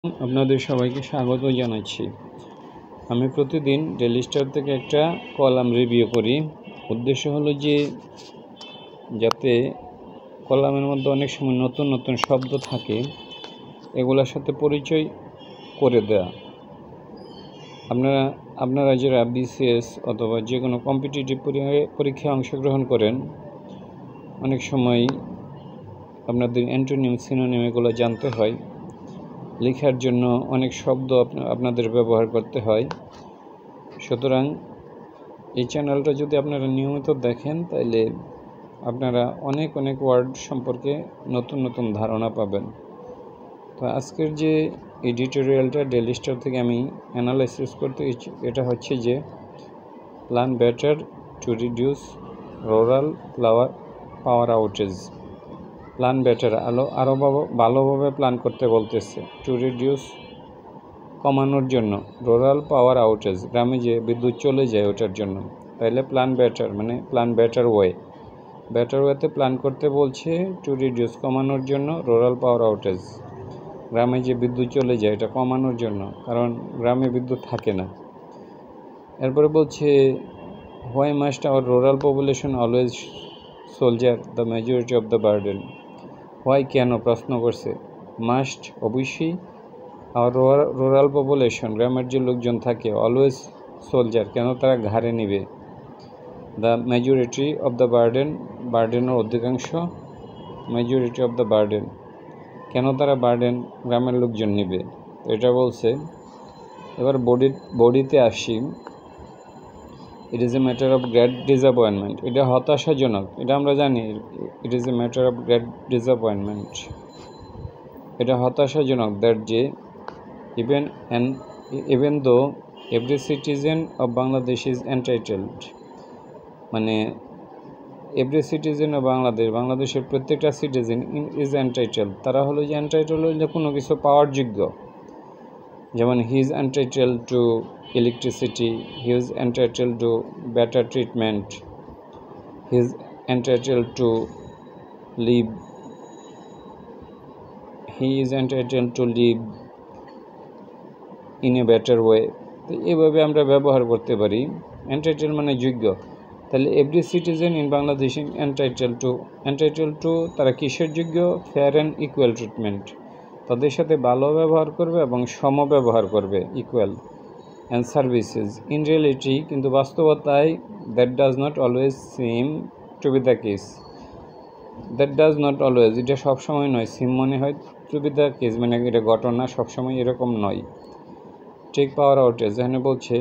আপনাদের সবাইকে স্বাগত জানাচ্ছি। আমি প্রতিদিন ডেইলি স্টার থেকে একটা কলাম রিভিউ করি। উদ্দেশ্য হলো যে যাতে কলামের মধ্যে অনেক সময় নতুন নতুন শব্দ থাকে, এগুলোর সাথে পরিচয় করে দেয়া। আপনারা যারা বিসিএস অথবা যে কোনো কম্পিটিটিভ পরীক্ষায় অংশগ্রহণ করেন, অনেক সময় আপনাদের অ্যান্টোনিম সিনোনিম এগুলো জানতে হয়। লেখার জন্য অনেক শব্দ আপনাদের ব্যবহার করতে হয়। সুতরাং এই চ্যানেলটা যদি আপনারা নিয়মিত দেখেন, তাহলে আপনারা অনেক ওয়ার্ড সম্পর্কে নতুন নতুন ধারণা পাবেন। তো আজকের যে এডিটোরিয়ালটা ডেইলি স্টার থেকে আমি অ্যানালাইসিস করতে এটা হচ্ছে যে plan better to reduce rural power outage. Plan better আরও ভালোভাবে প্ল্যান করতে বলতেছে। টু রিডিউস কমানোর জন্য, রুরাল পাওয়ার আউটেজ গ্রামে যে বিদ্যুৎ চলে যায় ওটার জন্য। তাইলে প্ল্যান বেটার মানে প্ল্যান বেটার ওয়েতে প্ল্যান করতে বলছে। টু রিডিউস কমানোর জন্য, রুরাল পাওয়ার আউটেজ গ্রামে যে বিদ্যুৎ চলে যায় এটা কমানোর জন্য, কারণ গ্রামে বিদ্যুৎ থাকে না। এরপরে বলছে why must our rural population always shoulder the majority of the burden. Why কেন প্রশ্ন করছে। মাস্ট অবশ্যই, আর রুরাল পপুলেশন গ্রামের যে লোকজন থাকে অলওয়েজ সোলজার কেন তারা ঘাড়ে নিবে। দ্য মেজরিটি অফ দ্য বার্ডেনের অধিকাংশ, মেজরিটি অফ দ্য বার্ডেন কেন তারা বার্ডেন গ্রামের লোকজন নিবে, এটা বলছে। এবার বডিতে আসি। It is a matter of great disappointment, এটা হতাশাজনক, এটা আমরা জানি। It is a matter of great disappointment, এটা হতাশাজনক দ্যাট যে even though every citizen of Bangladesh is entitled, মানে এভরি সিটিজেন অফ বাংলাদেশের প্রত্যেকটা সিটিজেন ইজ এন্টাইটেল, তারা হলো যে এন্টাইটেল হলে কোনো কিছু পাওয়ার যোগ্য। যেমন he is entitle to electricity, he is entitle to better treatment, he is entitle to live, he is entitle to live in a better way. তো এইভাবে আমরা ব্যবহার করতে পারি। এন্টাইটেল মানে যোগ্য। তাহলে every citizen in Bangladesh entitle to তারা কিসের যোগ্য? ফেয়ার অ্যান্ড ইকুয়াল ট্রিটমেন্ট, তাদের সাথে ভালো ব্যবহার করবে এবং সম ব্যবহার করবে, equal and services. In reality, কিন্তু বাস্তবতায়, that does not always seem to be the case. That does not always, এটা সবসময় নয়। সিম মনে হয়, টু বি দ্য কেস মানে এটা ঘটনা, সবসময় এরকম নয়। টেক পাওয়ার আউটেজ, এখানে বলছে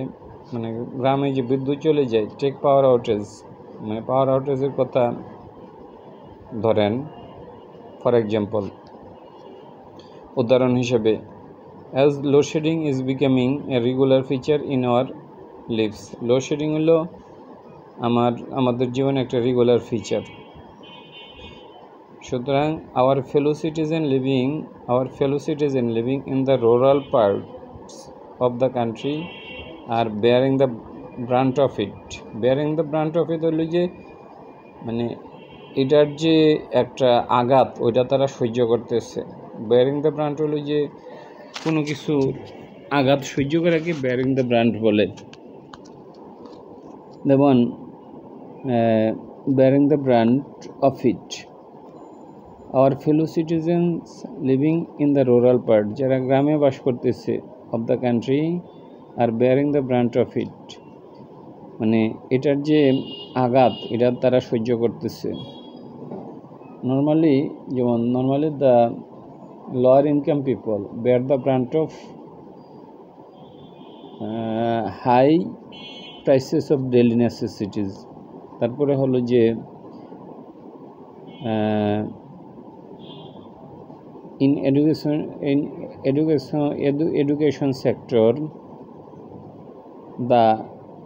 মানে গ্রামে যে বিদ্যুৎ চলে যায়, টেক পাওয়ার আউটেজ মানে পাওয়ার আউটেজের কথা ধরেন। ফর এক্সাম্পল, উদাহরণ হিসেবে, as load shedding is becoming a regular feature in our lives. Load shedding হলো আমাদের জীবনে একটা রেগুলার ফিচার। সুতরাং our fellow citizen living in the rural parts of the country are bearing the brunt of it. হলো যে মানে এটার যে একটা আঘাত ওইটা তারা সহ্য করতেছে। বেয়ারিং দ্য ব্রান্ট হলো যে কোনো কিছু আঘাত সহ্য করাকে বেয়ারিং দ্য ব্রান্ট বলে। যেমন bearing the brunt of it. Our fellow citizens living in the rural part, যারা গ্রামে বাস করতেছে, of the country are bearing the brunt of it, মানে এটার যে আঘাত এটা তারা সহ্য করতেছে। Normally the lower income people bear the brunt of high prices of daily necessities. তারপরে হলো যে in education sector, the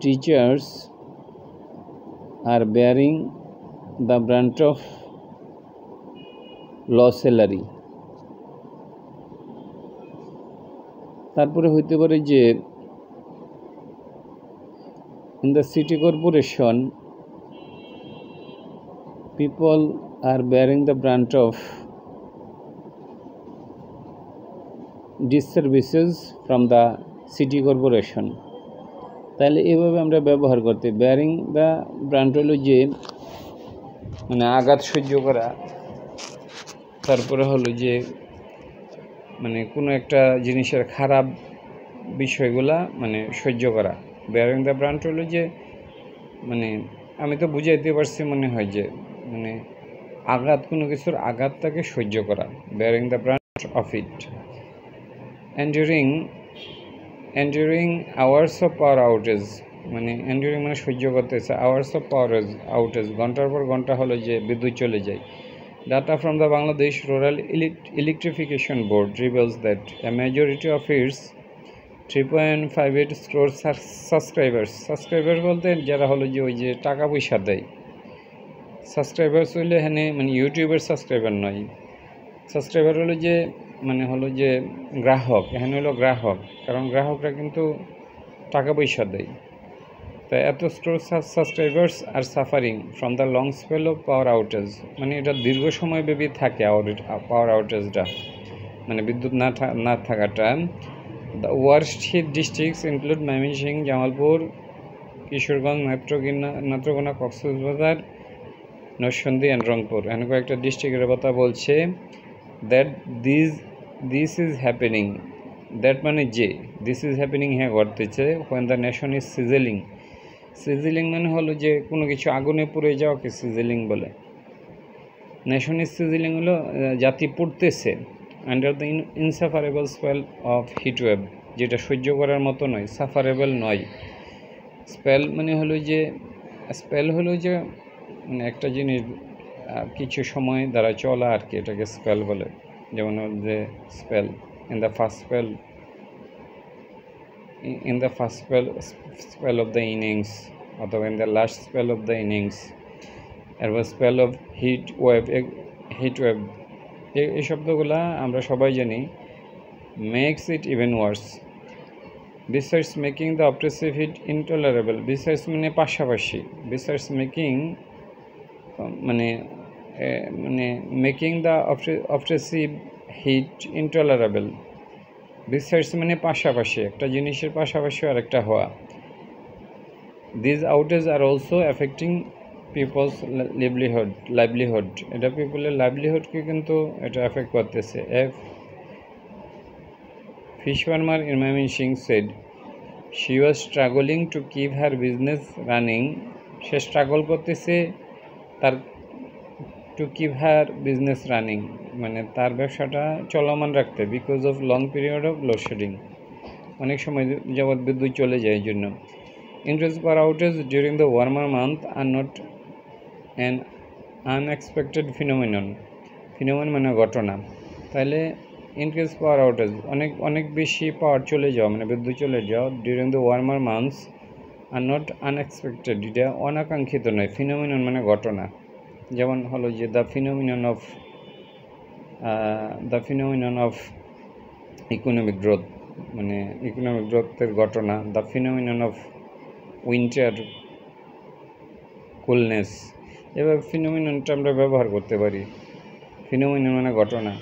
teachers are bearing the brunt of low salary. তারপরে হইতে পারে যে in the city corporation, people are bearing the brunt of disservices from the city corporation। তাহলে এভাবে আমরা ব্যবহার করতে বেয়ারিং দ্য ব্রান্ট হলো যে মানে আঘাত সহ্য করা, তারপরে হলো যে মানে কোনো একটা জিনিসের খারাপ বিষয়গুলা মানে সহ্য করা। বেয়ারিং দ্য ব্রান্ট হলো যে মানে আমি তো বুঝাইতে পারছি মনে হয় যে মানে আঘাত, কোনো কিছুর আঘাতটাকে সহ্য করা, bearing the brunt of it. Enduring hours of power outage, মানে এন্ডিউরিং মানে সহ্য করতেছে, আওয়ার্স অফ পাওয়ার আউটেজ ঘন্টার পর ঘন্টা হলো যে বিদ্যুৎ চলে যায়। Data from the Bangladesh Rural Electrification Board reveals that a majority of its 3.58 crore subscribers বলতে যারা হলো যে ওই যে টাকা পয়সা দেয়, সাবস্ক্রাইবার্স হইলে এখানে মানে ইউটিউবের সাবস্ক্রাইবার নয়, সাবস্ক্রাইবার হলো যে মানে হলো যে গ্রাহক, এখানে হলো গ্রাহক, কারণ গ্রাহকরা কিন্তু টাকা পয়সা দেয়। তাই এত store subscribers are suffering from the long spell of power outage, মানে এটা দীর্ঘ সময় ব্যাপী থাকে পাওয়ার আউটেজটা, মানে বিদ্যুৎ না থাকাটা। The worst hit districts include Mymensingh, Jamalpur, Kishoreganj, Netrokona, Cox's Bazar, Narsingdi and Rangpur. এখানে কয়েকটা ডিস্ট্রিক্টের কথা বলছে। That this is happening, that মানে যে দিস ইজ হ্যাপেনিং হ্যাঁ ঘটতেছে when the nation is sizzling. Sizzling মানে হলো যে কোনো কিছু আগুনে পুড়ে যাওয়াকে সিজেলিং বলে। নেশন ইজ সিজেলিং হলো জাতি পড়তেছে under the insufferable spell of heatwave, যেটা সহ্য করার মতো নয়, সাফারেবল নয়। স্পেল মানে হলো যে মানে একটা জিনিস কিছু সময় দ্বারা চলা আর কি, এটাকে স্পেল বলে। যেমন যে spell in the first spell of the innings, অথবা in the last spell of the innings. এরপর স্পেল অফ হিট ওয়েভ এই শব্দগুলা আমরা সবাই জানি। Makes it even worse, besides making the oppressive heat intolerable. Besides মানে পাশাপাশি, বিসাইডস মেকিং মানে making the oppressive heat intolerable. Besides মানে পাশাপাশি, একটা জিনিসের পাশাপাশি আরেকটা হওয়া। This outage are also affecting people's livelihood, এটা পিপলের লাইভলিহুডকে কিন্তু এটা এফেক্ট করতেছে। Fish farmer in Mymensingh said she was struggling to keep her business running, সে স্ট্রাগল করতেছে তার to keep her business running, মানে তার ব্যবসাটা চলমান রাখতে, because of long period of load shedding, অনেক সময় যাবৎ বিদ্যুৎ চলে যায় এই জন্য। Increased power outage during the warmer month are not an unexpected phenomenon মানে ঘটনা। তাহলে ইনক্রিজ পাওয়ার আউটেজ অনেক বেশি পাওয়ার চলে যাওয়া মানে বিদ্যুৎ চলে যাওয়া during the warmer months are not unexpected, এটা অনাকাঙ্ক্ষিত নয়। ফিনোমিনন মানে ঘটনা, যেমন হলো যে the phenomenon of economic growth, মানে ইকোনমিক গ্রোথের ঘটনা। The phenomenon of winter coolness, এবার ফিনোমিননটা আমরা ব্যবহার করতে পারি। ফিনোমিনন মানে ঘটনা।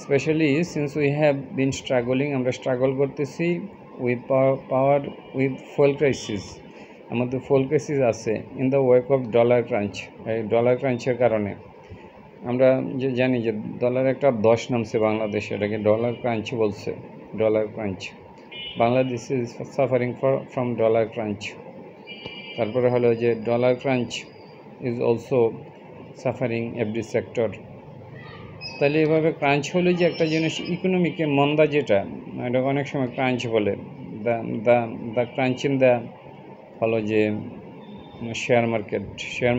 Specially since we have been struggling, আমরা স্ট্রাগল করতেছি উইথ ফুয়েল ক্রাইসিস, আমাদের ফুয়েল ক্রাইসিস আছে। In the wake of dollar crunch, এই ডলার ক্রাঞ্চের কারণে আমরা যে জানি যে ডলার একটা ধস নামছে বাংলাদেশে, এটাকে ডলার ক্রাঞ্চ বলছে। Dollar crunch, Bangladesh is suffering from dollar crunch. তারপরে হলো যে dollar crunch is also suffering every sector. তাহলে এভাবে ক্রাঞ্চ হলো যে একটা জিনিস ইকোনমিকে মন্দা, যেটা এটা অনেক সময় ক্রাঞ্চ বলে। দ্য ক্রাঞ্চ ইন দ্য হলো যে শেয়ার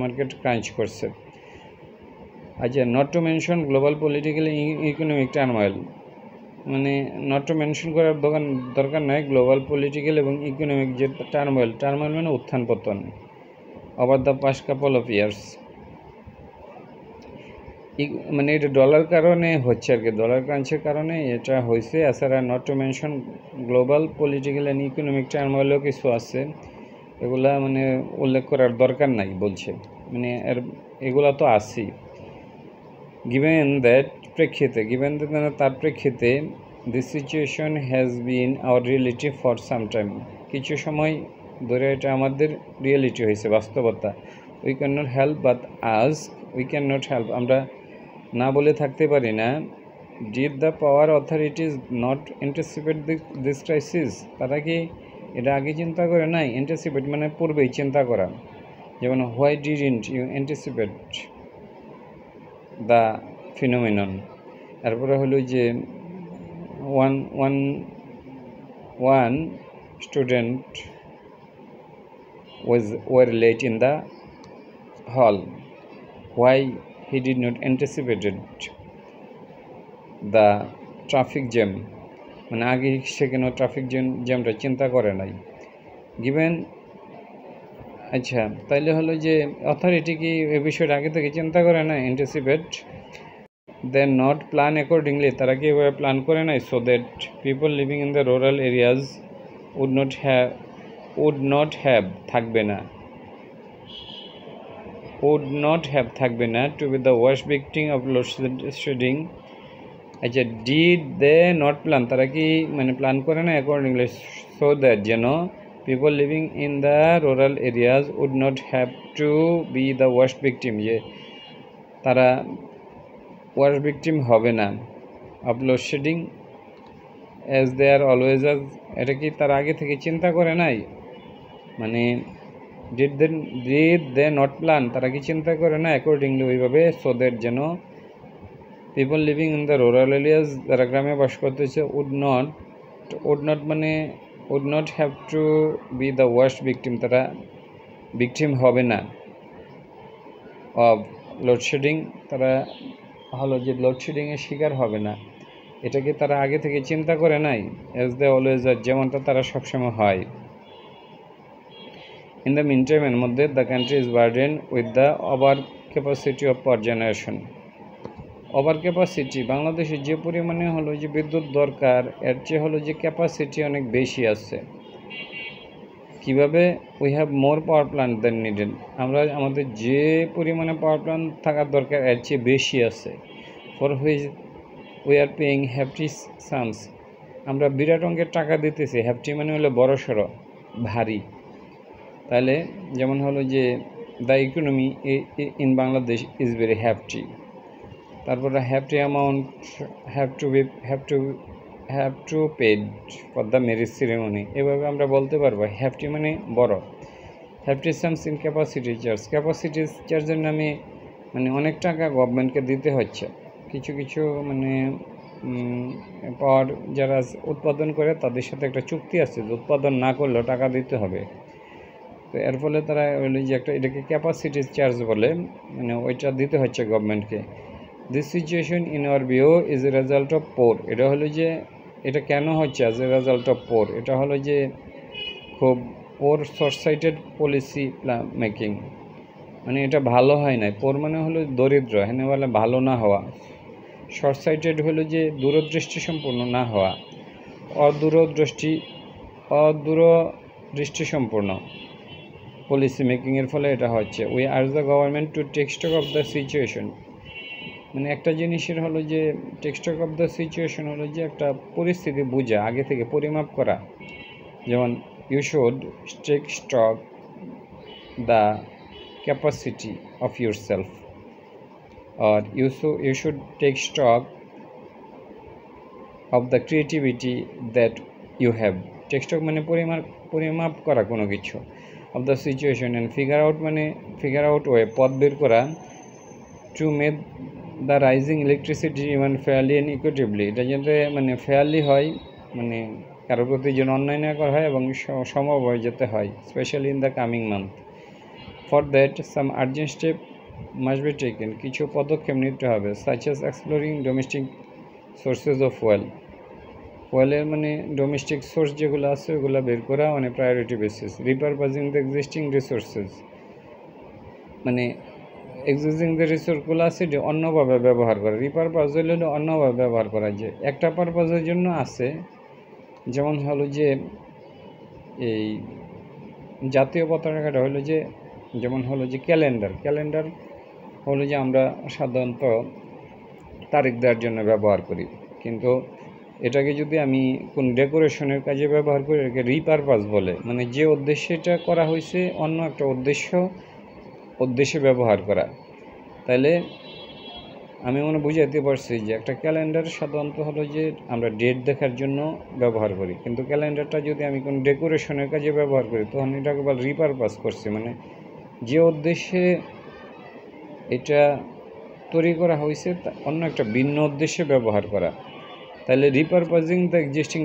মার্কেট ক্রাঞ্চ করছে। আচ্ছা, not to mention global political economic turmoil, মানে নট টু মেনশন করার দরকার নাই গ্লোবাল পলিটিক্যাল এবং ইকোনমিক যে টার্মোয়েল মানে উত্থান পতন over the past couple of years, মানে এটা ডলার কারণে হচ্ছে আর কি, ডলার ক্রাঞ্চের কারণে এটা হয়েছে। এছাড়া not to mention global political and economic টার্মোয়েলও কিছু আছে, এগুলা মানে উল্লেখ করার দরকার নাই বলছে, মানে এগুলা তো আছেই। গিভেন দ্যাট তার প্রেক্ষিতে this situation has been our reality for some time, কিছু সময় ধরে এটা আমাদের রিয়েলিটি হয়েছে, বাস্তবতা। We cannot help but ask, we cannot help, আমরা না বলে থাকতে পারি না। Did the power authorities not anticipate this crisis, তারা কি এটা আগে চিন্তা করে নাই? অ্যান্টিসিপেট মানে পূর্বেই চিন্তা করা, যেমন why didn't you anticipate the phenomenon. তারপরে হলো যে one student were late in the hall, why he did not anticipated the traffic jam, মানে আগে সে কেন ট্রাফিক জ্যামটা চিন্তা করে নাই। গিভেন, আচ্ছা তাইলে হলো যে অথরিটি কি এ বিষয়টা আগে থেকে চিন্তা করে না, anticipate, then not plan accordingly, তারা কি এভাবে প্ল্যান করে নাই, so that people living in the rural areas would not have থাকবে না to be the worst victim of load shedding. আচ্ছা, ডিড দে নট প্ল্যান, তারা কি মানে প্ল্যান করে না অ্যাকর্ডিংলি, সো দ্যাট যেন people living in the rural areas would not have to be the worst victim, যে তারা ওয়ার্স্ট ভিক্টিম হবে না of load shedding as they are always আজ, এটা কি তারা আগে থেকে চিন্তা করে নাই? মানে ডিড দে নট প্ল্যান, তারা কি চিন্তা করে না অ্যাকর্ডিংলি ওইভাবে, সো দ্যাট যেন people living in the rural areas, যারা গ্রামে বাস করতেছে, would not have to be the worst victim, তারা ভিক্টিম হবে না অফ লোডশেডিং, তারা হলো যে লোডশেডিংয়ের শিকার হবে না। এটাকে তারা আগে থেকে চিন্তা করে নাই, অ্যাজ দে অলওয়েজ আর, যেমনটা তারা সবসময় হয়। ইন দ্য মিন টাইম, এর মধ্যে the country is burden with the over capacity of power generation. Over capacity, বাংলাদেশে যে পরিমাণে হলো যে বিদ্যুৎ দরকার, এর চেয়ে হলো যে ক্যাপাসিটি অনেক বেশি আছে। কিভাবে? We have more power plant than needed, আমরা আমাদের যে পরিমাণে পাওয়ার প্ল্যান্ট থাকার দরকার এর চেয়ে বেশি আছে। For which we are paying hefty sums, আমরা বিরাট অঙ্কের টাকা দিতেছি। হ্যাফটি মানে হলো বড়সড়, ভারী। তাহলে যেমন হলো যে the economy in Bangladesh is very hefty, তারপরে hefty amount have to paid for the marriage ceremony, এভাবে আমরা বলতে পারবো। হ্যাফটি মানে বড়। হ্যাফটি সামস ইন ক্যাপাসিটি চার্জের নামে মানে অনেক টাকা গভর্নমেন্টকে দিতে হচ্ছে। কিছু মানে পাওয়ার যারা উৎপাদন করে তাদের সাথে একটা চুক্তি আছে যে উৎপাদন না করলেও টাকা দিতে হবে। তো এর ফলে তারা ওই যে একটা এটাকে ক্যাপাসিটি চার্জ বলে, মানে ওইটা দিতে হচ্ছে গভর্নমেন্টকে। This situation in our view is a result of পোর, এটা হলো যে এটা কেন হচ্ছে অ্যাজ এ রেজাল্ট অফ পোর, এটা হলো যে খুব পোর শর্ট সাইটেড পলিসি মেকিং, মানে এটা ভালো হয় না। পোর মানে হলো দরিদ্র, হ্যাঁ বলে ভালো না হওয়া। শর্ট সাইটেড হলো যে দূরদৃষ্টি সম্পন্ন না হওয়া, অদূরদৃষ্টি সম্পন্ন পলিসি মেকিংয়ের ফলে এটা হচ্ছে। We urge the government to take stock of the situation, মানে একটা জিনিসের হলো যে take stock of the situation হলো যে একটা পরিস্থিতি বোঝা, আগে থেকে পরিমাপ করা। যেমন you should take stock the capacity of yourself, or you should take stock of the creativity that you have. Take stock মানে পরিমাপ করা কোনো কিছু, of the situation, and figure out way, পথ বের করা, to make the rising electricity demand fairly and equitably, এটা যাতে মানে ফেয়ারলি হয়, মানে কারোর প্রতি যেন অন্যায় না করা হয় এবং সমভাবে যেতে হয়, specially in the coming month. For that some urgent step must be taken, কিছু পদক্ষেপ নিতে হবে, such as exploring domestic sources of ওয়েলের মানে ডোমেস্টিক সোর্স যেগুলো আছে ওগুলো বের করা on a priority basis. Repurposing the existing resources, মানে এক্সিস্টিং যে রিসোর্সগুলো আছে যে অন্যভাবে ব্যবহার করা। রিপারপাজ হলে অন্যভাবে ব্যবহার করা, যে একটা পারপাজের জন্য আছে, যেমন হলো যে এই জাতীয় পতাকাটা হলো যে, যেমন হলো যে ক্যালেন্ডার হলো যে আমরা সাধারণত তারিখ দেওয়ার জন্য ব্যবহার করি, কিন্তু এটাকে যদি আমি কোন ডেকোরেশনের কাজে ব্যবহার করি, এটাকে রিপারপাস বলে, মানে যে উদ্দেশ্যে এটা করা হয়েছে অন্য একটা উদ্দেশ্যে ব্যবহার করা। তাহলে আমি মনে বুঝাইতে পারছি যে একটা ক্যালেন্ডার সাধারণত হলো যে আমরা ডেট দেখার জন্য ব্যবহার করি, কিন্তু ক্যালেন্ডারটা যদি আমি কোনো ডেকোরেশনের কাজে ব্যবহার করি তখন এটাকে বল রিপারপাস করছি, মানে যে উদ্দেশ্যে এটা তৈরি করা হয়েছে অন্য একটা ভিন্ন উদ্দেশ্যে ব্যবহার করা। তাহলে রিপারপাজিং দ্য এক্সিস্টিং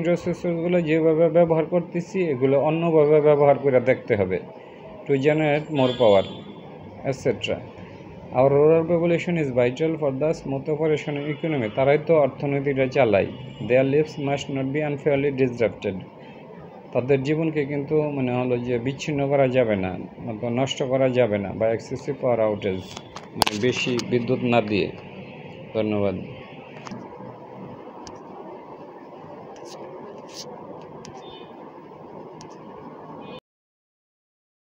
রিসোর্সেসগুলো যেভাবে ব্যবহার করতেছি এগুলো অন্যভাবে ব্যবহার করে দেখতে হবে to generate more power etcetera. Our rural population is vital for the smooth operation economy. তারাই তো অর্থনীতিটা চালায়। Their lives must not be unfairly disrupted. তাদের জীবনকে কিন্তু মানে হলো যে বিচ্ছিন্ন করা যাবে না, নষ্ট করা যাবে না, বা এক্সেসিভ পাওয়ার আউটেজ, মানে বেশি বিদ্যুৎ না দিয়ে। ধন্যবাদ।